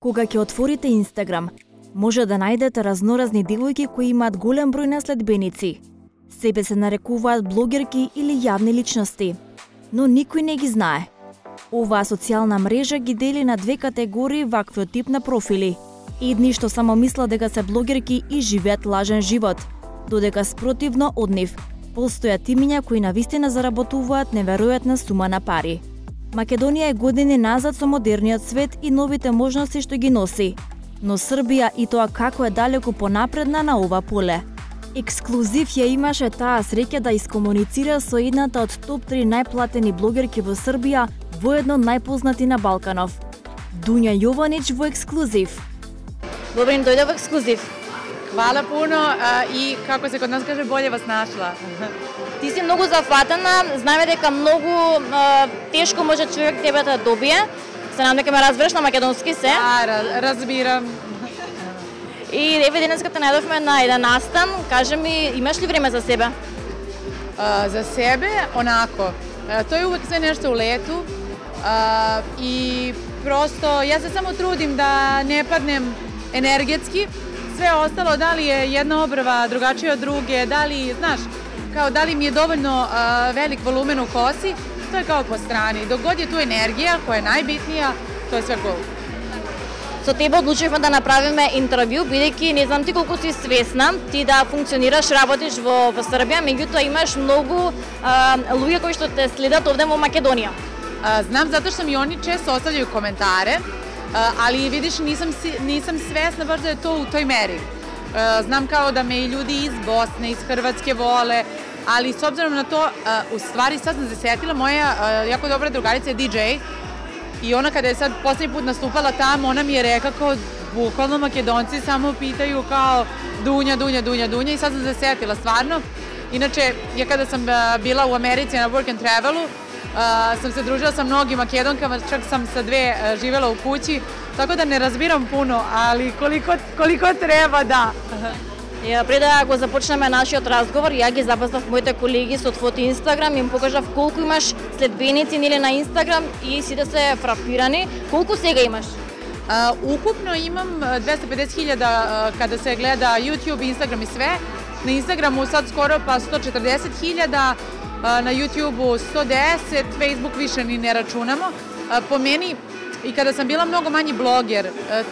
Кога ќе отворите Инстаграм, може да најдете разноразни девојки кои имаат голем број на следбеници. Себе се нарекуваат блогерки или јавни личности, но никој не ги знае. Оваа социјална мрежа ги дели на две категории ваквиот тип на профили. Едни што само мислат дека се блогерки и живеат лажен живот, додека спротивно од нив постојат имиња кои навистина заработуваат неверојатна сума на пари. Македонија е години назад со модерниот свет и новите можности што ги носи, но Србија и тоа како е далеку понапредна на ова поле. Ексклузив ја имаше таа среќа да искомуницира со едната од топ 3 најплатени блогерки во Србија, воедно најпознати на Балканов. Дуња Јованич во Ексклузив. Добре, дојде во Ексклузив. Hvala puno i kako se kod nas kaže, bolje vas našla. Ти си многу зафатена, знаеме дека многу тешко може човек тебе да добие. Се надам дека ме разбереш на македонски се. Разбирам. И еве денеска те најдовме на еден настан. Кажи ми, имаш ли време за себе? Za sebe, onako. To je uvek sve nešto u letu i prosto ja se samo trudim da ne padnem energetski. Sve ostalo, da li je jedna obrva drugačija od druge, da li, znaš, kao da li mi je dovoljno velik volumen u kosi, to je kao po strani. Dok god je tu energija koja je najbitnija, to je sve cool. Со тебе одлучивме да направиме интервју, бидејќи не знам ти колку си свесна, ти да функционираш, работиш во Србија, меѓутоа имаш многу луѓе кои што те следат овде во Македонија. Znam zato što mi oni često ostavljaju komentare, ali vidiš nisam svesna baš da je to u toj meri. Znam kao da me i ljudi iz Bosne, iz Hrvatske vole, ali s obzirom na to, u stvari sad sam se setila, moja jako dobra drugarica je DJ i ona kada je sad poslednji put nastupala tamo, ona mi je rekla kao bukvalno Makedonci samo pitaju kao Dunja, Dunja, Dunja, Dunja i sad sam se setila stvarno. Inače, ja kada sam bila u Americi na work and travelu, sam se družila sa mnogim Makedonkama, čak sam sa dve živela u kući, tako da ne razbiram puno, ali koliko treba, da. Пред да го започнеме нашиот разговор, ја ги запознав моите колеги со твојот Инстаграм, им покажав колку имаш следбеници нели на Инстаграм и сите се фрапирани. Колку сега имаш? Ukupno imam 250.000 kada se gleda YouTube, Instagram i sve. Na Instagramu sad skoro pa 140.000, na YouTubeu 110, Facebook više ni ne računamo. Po meni, i kada sam bila mnogo manji bloger,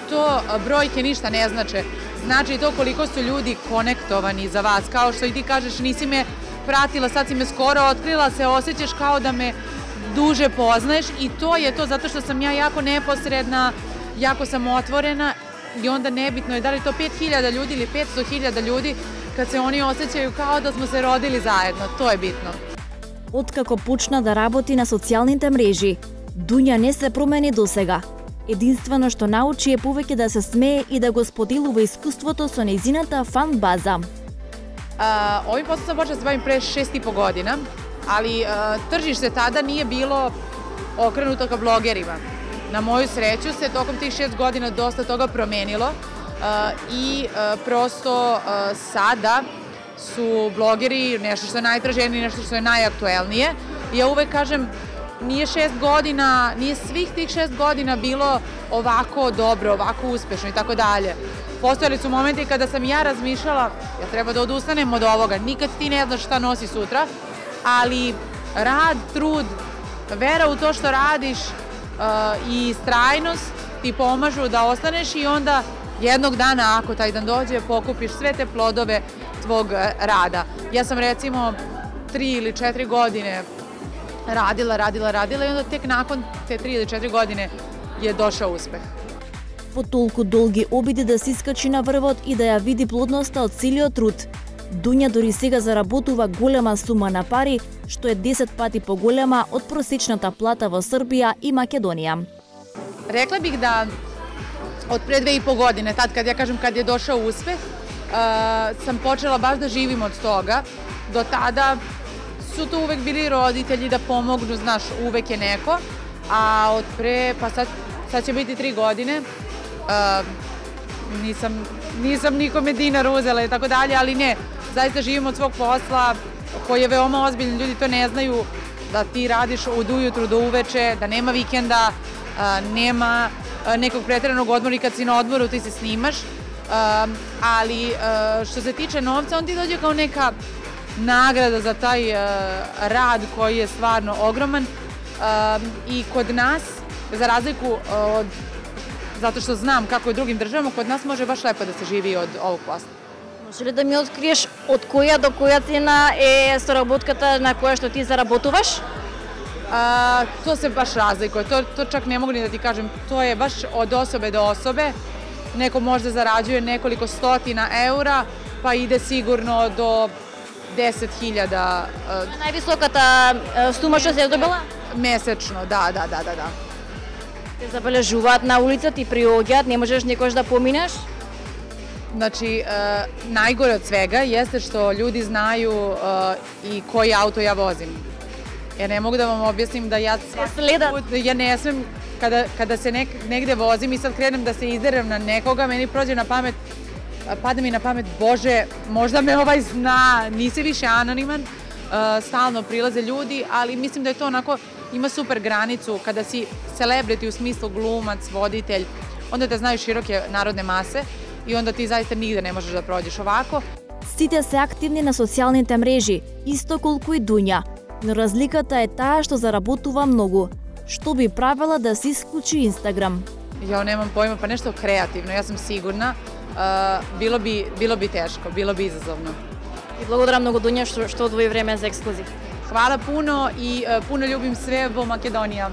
to brojke ništa ne znače. Znači to koliko su ljudi konektovani za vas. Kao što i ti kažeš, nisi me pratila, sad si me skoro otkrila, se osjećaš kao da me duže poznaješ i to je to zato što sam ja jako neposredna, jako sam otvorena i onda nebitno je da li to 5.000 ljudi ili 500.000 ljudi kad se oni osjećaju kao da smo se rodili zajedno. To je bitno. Откако почна да работи на социјалните мрежи, Дуња не се промени досега. Единствено што научи е повеќе да се смее и да го споделува искуството со нејзината фан база. Ovim poslom sam počela da se bavim pre 6,5 godina, ali tržište tada nije bilo okrenuto ka blogerima. Na moju sreću se tokom tih 6 godina dosta toga promenilo i prosto sada su blogeri nešto što je najtraženije, nešto što je najaktuelnije. Ja uvek kažem, nije 6 godina, nije svih tih 6 godina bilo ovako dobro, ovako uspešno i tako dalje. Postojali su momenti kada sam ja razmišljala, ja treba da odustanem od ovoga, nikad ti ne znaš šta nosi sutra, ali rad, trud, vera u to što radiš i istrajnost ti pomažu da ostaneš i onda jednog dana, ako taj dan dođe, pokupiš sve te plodove tvog rada. Ja sam recimo 3 ili 4 godine radila i onda tek nakon te 3 ili 4 godine je došao uspeh. По толку долги обиди да се искачи на врвот и да ја види плодноста од целиот труд, Дуња дори сега заработува голема сума на пари, што е 10 пати поголема од просечната плата во Србија и Македонија. Rekla bih da od pre 2,5 godine, tad kad ja kažem kad je došao uspeh, sam počela baš da živim od toga. Do tada su tu uvek bili roditelji da pomognu, znaš, uvek je neko, a od pre, pa sad će biti 3 godine, nisam nikome dinar uzela i tako dalje, ali ne, zaista živim od svog posla koji je veoma ozbiljan, ljudi to ne znaju, da ti radiš od ujutru do uveče, da nema vikenda, nema nekog pretjeranog odmora i kad si na odmoru ti se snimaš, ali što se tiče novca, on ti dođe kao neka nagrada za taj rad koji je stvarno ogroman i kod nas, za razliku od, zato što znam kako je u drugim državama, kod nas može baš lepo da se živi od ovog posla. Може ли да ми откриеш од која до која цена е соработката на која што ти заработуваш? To se baš razlikuje, to čak ne mogu ni da ti kažem, to je baš od osobe do osobe. Neko možda zarađuje nekoliko stotina eura, pa ide sigurno do 10.000. Највисоката сума што се добила? Mesečno, da. Те забележуваат на улица, ти приоѓаат, не можеш некојаш да поминеш? Znači, najgore od svega jeste što ljudi znaju i koji auto ja vozim. Ja ne mogu da vam objasnim da ja ja ne smem, kada se negde vozim i sad krenem da se izderem na nekoga, meni prođe na pamet, pada mi na pamet, Bože, možda me ovaj zna, nisi više anoniman, stalno prilaze ljudi, ali mislim da je to onako, ima super granicu, kada si celebrity u smislu glumac, voditelj, onda te znaju široke narodne mase i onda ti zaista nigde ne možeš da prođeš ovako. Сите се активни на социјалните мрежи, исто колку и Дуња, но разликата е таа што заработува многу. Што би правила да се исклучи Инстаграм? Ja nemam pojma, pa nešto kreativno, ja sam sigurna. Bilo bi teško, bilo bi izazovno. И благодарам многу Дуња што одвои време за ексклузив. Hvala puno i puno ljubim sve vo Makedonija.